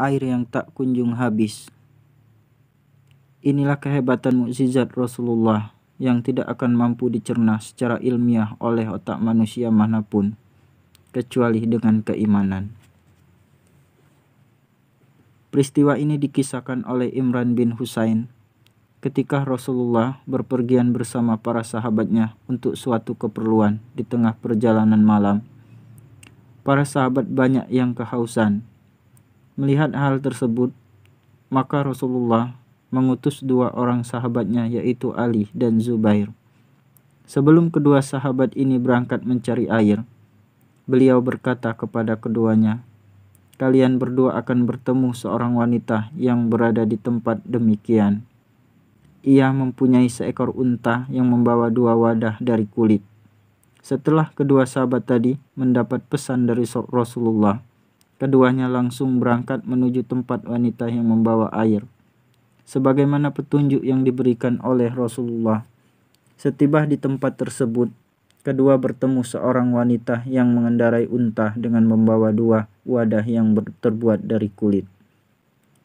air yang tak kunjung habis. Inilah kehebatan mukjizat Rasulullah yang tidak akan mampu dicerna secara ilmiah oleh otak manusia manapun, kecuali dengan keimanan. Peristiwa ini dikisahkan oleh Imran bin Husain ketika Rasulullah berpergian bersama para sahabatnya untuk suatu keperluan di tengah perjalanan malam. Para sahabat banyak yang kehausan. Melihat hal tersebut, maka Rasulullah mengutus 2 orang sahabatnya, yaitu Ali dan Zubair. Sebelum kedua sahabat ini berangkat mencari air, beliau berkata kepada keduanya, "Kalian berdua akan bertemu seorang wanita yang berada di tempat demikian. Ia mempunyai seekor unta yang membawa 2 wadah dari kulit." Setelah kedua sahabat tadi mendapat pesan dari Rasulullah, keduanya langsung berangkat menuju tempat wanita yang membawa air, sebagaimana petunjuk yang diberikan oleh Rasulullah. Setiba di tempat tersebut, kedua bertemu seorang wanita yang mengendarai unta dengan membawa 2 wadah yang terbuat dari kulit.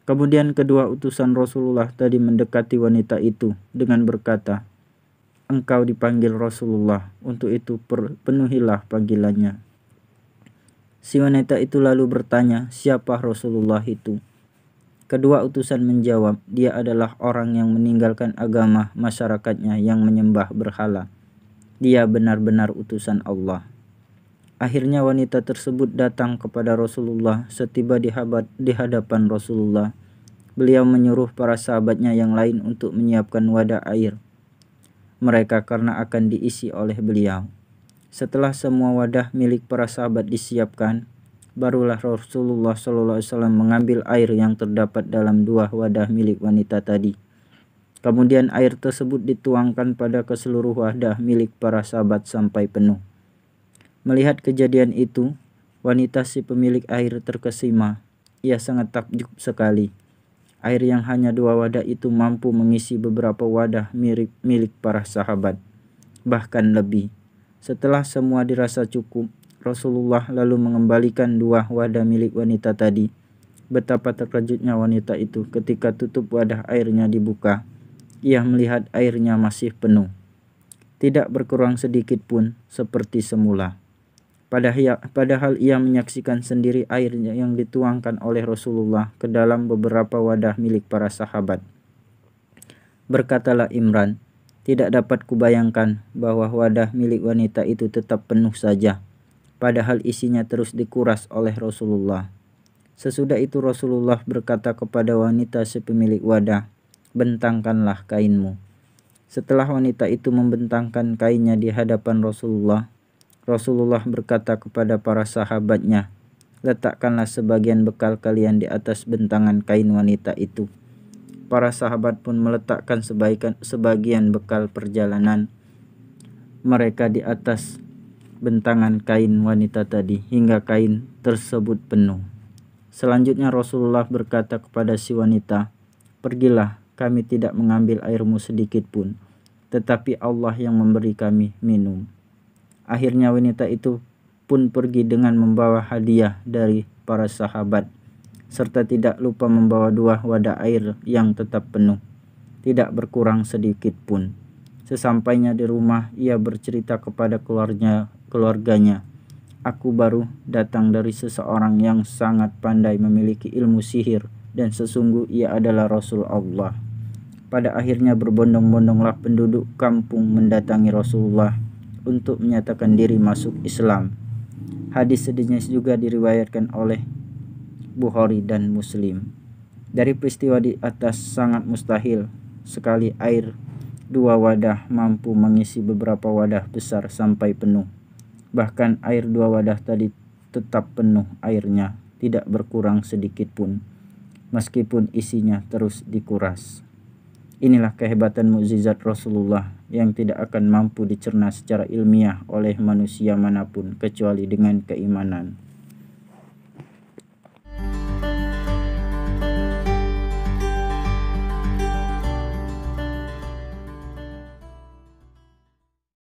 Kemudian kedua utusan Rasulullah tadi mendekati wanita itu dengan berkata, "Engkau dipanggil Rasulullah, untuk itu penuhilah panggilannya." Si wanita itu lalu bertanya, "Siapa Rasulullah itu?" Kedua utusan menjawab, "Dia adalah orang yang meninggalkan agama masyarakatnya yang menyembah berhala. Dia benar-benar utusan Allah." Akhirnya wanita tersebut datang kepada Rasulullah. Setiba di hadapan Rasulullah, beliau menyuruh para sahabatnya yang lain untuk menyiapkan wadah air mereka karena akan diisi oleh beliau. Setelah semua wadah milik para sahabat disiapkan, barulah Rasulullah SAW mengambil air yang terdapat dalam 2 wadah milik wanita tadi. Kemudian air tersebut dituangkan pada keseluruh wadah milik para sahabat sampai penuh. Melihat kejadian itu, wanita si pemilik air terkesima. Ia sangat takjub sekali. Air yang hanya 2 wadah itu mampu mengisi beberapa wadah milik para sahabat, bahkan lebih. Setelah semua dirasa cukup, Rasulullah lalu mengembalikan 2 wadah milik wanita tadi. Betapa terkejutnya wanita itu ketika tutup wadah airnya dibuka. Ia melihat airnya masih penuh, tidak berkurang sedikit pun seperti semula. Padahal ia menyaksikan sendiri airnya yang dituangkan oleh Rasulullah ke dalam beberapa wadah milik para sahabat. Berkatalah Imran, "Tidak dapat kubayangkan bahwa wadah milik wanita itu tetap penuh saja, padahal isinya terus dikuras oleh Rasulullah." Sesudah itu Rasulullah berkata kepada wanita si pemilik wadah, "Bentangkanlah kainmu." Setelah wanita itu membentangkan kainnya di hadapan Rasulullah, Rasulullah berkata kepada para sahabatnya, "Letakkanlah sebagian bekal kalian di atas bentangan kain wanita itu." Para sahabat pun meletakkan sebagian bekal perjalanan mereka di atas bentangan kain wanita tadi hingga kain tersebut penuh. Selanjutnya Rasulullah berkata kepada si wanita, "Pergilah, kami tidak mengambil airmu sedikit pun, tetapi Allah yang memberi kami minum." Akhirnya wanita itu pun pergi dengan membawa hadiah dari para sahabat, serta tidak lupa membawa 2 wadah air yang tetap penuh, tidak berkurang sedikit pun. Sesampainya di rumah, ia bercerita kepada keluarganya, "Aku baru datang dari seseorang yang sangat pandai memiliki ilmu sihir, dan sesungguh ia adalah Rasul Allah." Pada akhirnya berbondong-bondonglah penduduk kampung mendatangi Rasulullah untuk menyatakan diri masuk Islam. Hadis sejenis juga diriwayatkan oleh Bukhari dan Muslim. Dari peristiwa di atas sangat mustahil sekali air 2 wadah mampu mengisi beberapa wadah besar sampai penuh. Bahkan air 2 wadah tadi tetap penuh airnya, tidak berkurang sedikit pun, meskipun isinya terus dikuras. Inilah kehebatan mukjizat Rasulullah yang tidak akan mampu dicerna secara ilmiah oleh manusia manapun kecuali dengan keimanan.